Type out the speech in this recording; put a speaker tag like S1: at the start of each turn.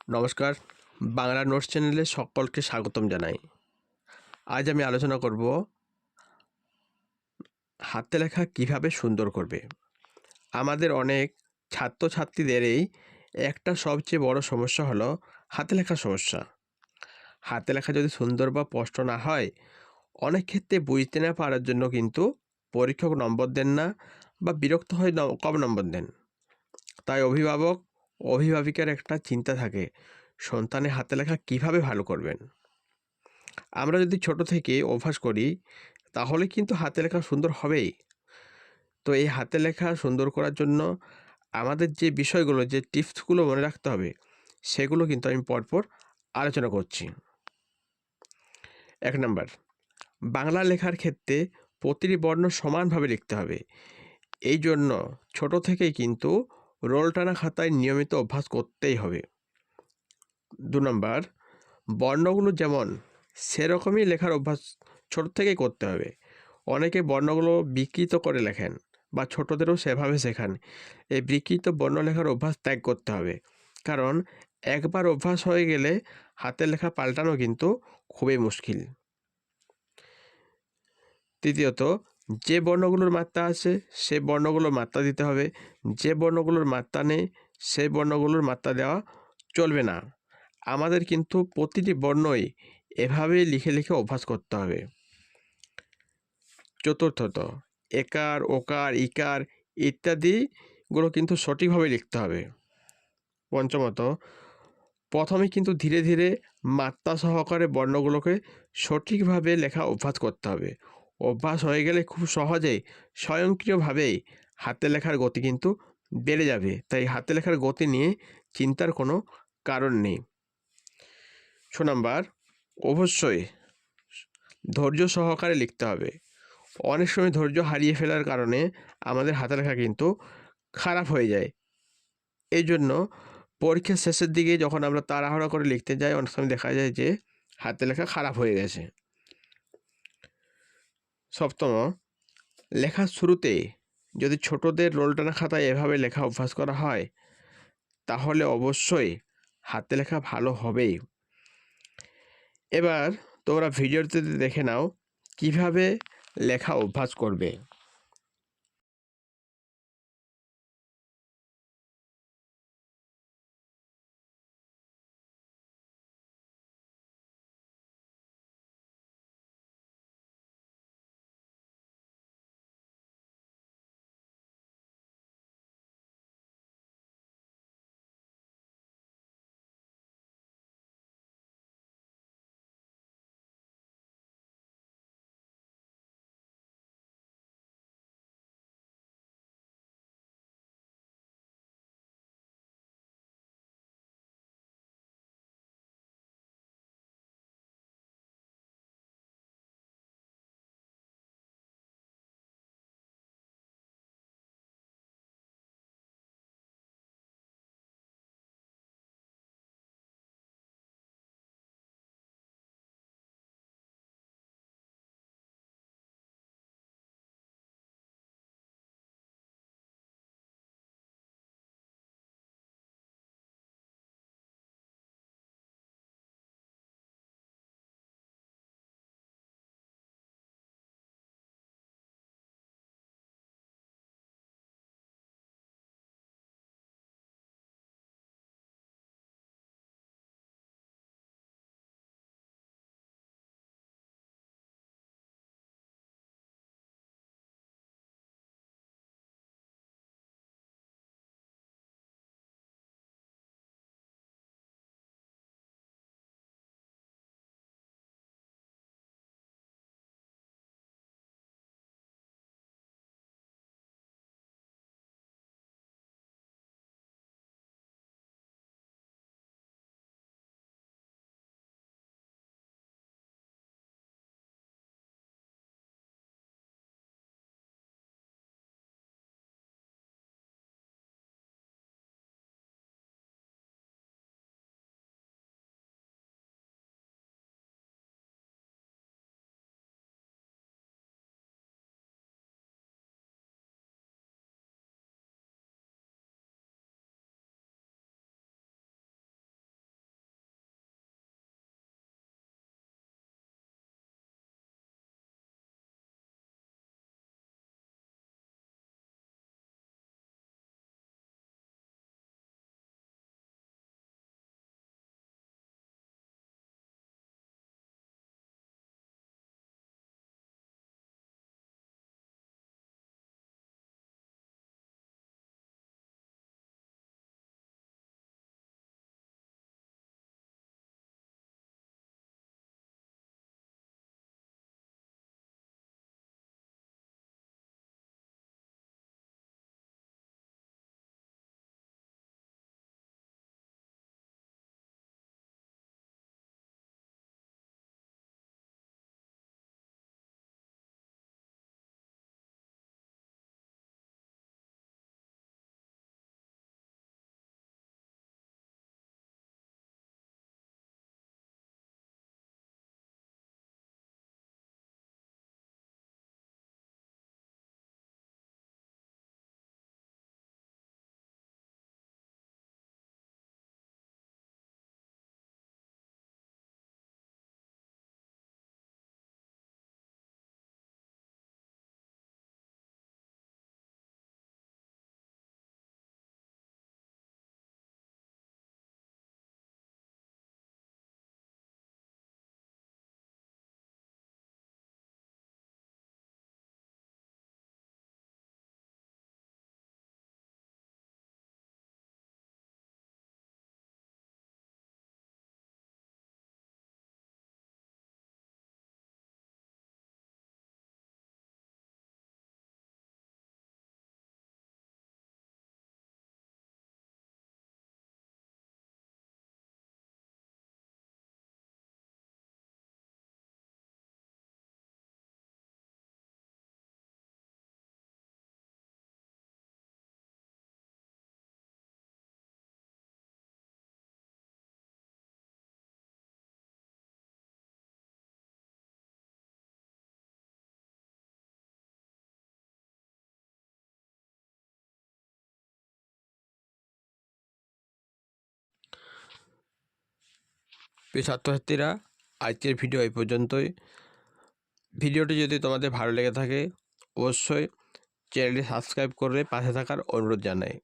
S1: নমস্কার, বাংলা নোটস চ্যানেলে সকলকে স্বাগতম জানাই। আজ আমি আলোচনা করব হাতে লেখা কিভাবে সুন্দর করবে। আমাদের অনেক ছাত্রছাত্রীদেরই একটা সবচেয়ে বড় সমস্যা হলো হাতে লেখার সমস্যা। হাতে লেখা যদি সুন্দর বা স্পষ্ট না হয়, অনেক ক্ষেত্রে বুঝতে না পারার জন্য কিন্তু পরীক্ষক নম্বর দেন না বা বিরক্ত হয়ে কম নম্বর দেন। তাই অভিভাবিকার একটা চিন্তা থাকে, সন্তানের হাতে লেখা কিভাবে ভালো করবেন। আমরা যদি ছোট থেকে অভ্যাস করি, তাহলে কিন্তু হাতে লেখা সুন্দর হবেই। তো এই হাতে লেখা সুন্দর করার জন্য আমাদের যে বিষয়গুলো, যে টিপসগুলো মনে রাখতে হবে, সেগুলো কিন্তু আমি পরপর আলোচনা করছি। ১ নাম্বার, বাংলা লেখার ক্ষেত্রে প্রতিটি বর্ণ সমানভাবে লিখতে হবে। এই জন্য ছোট থেকেই কিন্তু রোল টানা খাতায় নিয়মিত অভ্যাস করতেই হবে। ২ নাম্বার, বর্ণগুলো যেমন সেরকমই লেখার অভ্যাস ছোট থেকেই করতে হবে। অনেকে বর্ণগুলো বিকৃত করে লেখেন বা ছোটদেরও সেভাবে শেখান। এই বিকৃত বর্ণ লেখার অভ্যাস ত্যাগ করতে হবে, কারণ একবার অভ্যাস হয়ে গেলে হাতের লেখা পাল্টানো কিন্তু খুবই মুশকিল। তৃতীয়ত, যে বর্ণগুলোর মাত্রা আছে সে বর্ণগুলোর মাত্রা দিতে হবে, যে বর্ণগুলোর মাত্রা নেই সেই বর্ণগুলোর মাত্রা দেওয়া চলবে না। আমাদের কিন্তু প্রতিটি বর্ণই এভাবেই লিখে লিখে অভ্যাস করতে হবে। চতুর্থত, একার, ওকার, ইকার ইত্যাদিগুলো কিন্তু সঠিকভাবে লিখতে হবে। পঞ্চমত, প্রথমে কিন্তু ধীরে ধীরে মাত্রা সহকারে বর্ণগুলোকে সঠিকভাবে লেখা অভ্যাস করতে হবে। অভ্যাস হয়ে গেলে খুব সহজেই স্বয়ংক্রিয়ভাবেই হাতে লেখার গতি কিন্তু বেড়ে যাবে। তাই হাতে লেখার গতি নিয়ে চিন্তার কোনো কারণ নেই। ৬ নাম্বার, অবশ্যই ধৈর্য সহকারে লিখতে হবে। অনেক সময় ধৈর্য হারিয়ে ফেলার কারণে আমাদের হাতে লেখা কিন্তু খারাপ হয়ে যায়। এই জন্য পরীক্ষার শেষের দিকে যখন আমরা তাড়াহুড়া করে লিখতে যাই, অনেক সময় দেখা যায় যে হাতে লেখা খারাপ হয়ে গেছে। সপ্তম, লেখার শুরুতে যদি ছোটদের রোল টানা খাতায় এভাবে লেখা অভ্যাস করা হয়, তাহলে অবশ্যই হাতে লেখা ভালো হবেই। এবার তোমরা ভিডিওতে দেখে নাও কিভাবে লেখা অভ্যাস করবে। প্রিয় ছাত্রছাত্রীরা, আজকের ভিডিও এই পর্যন্তই। ভিডিওটি যদি তোমাদের ভালো লেগে থাকে অবশ্যই চ্যানেলটি সাবস্ক্রাইব করে পাশে থাকার অনুরোধ জানাই।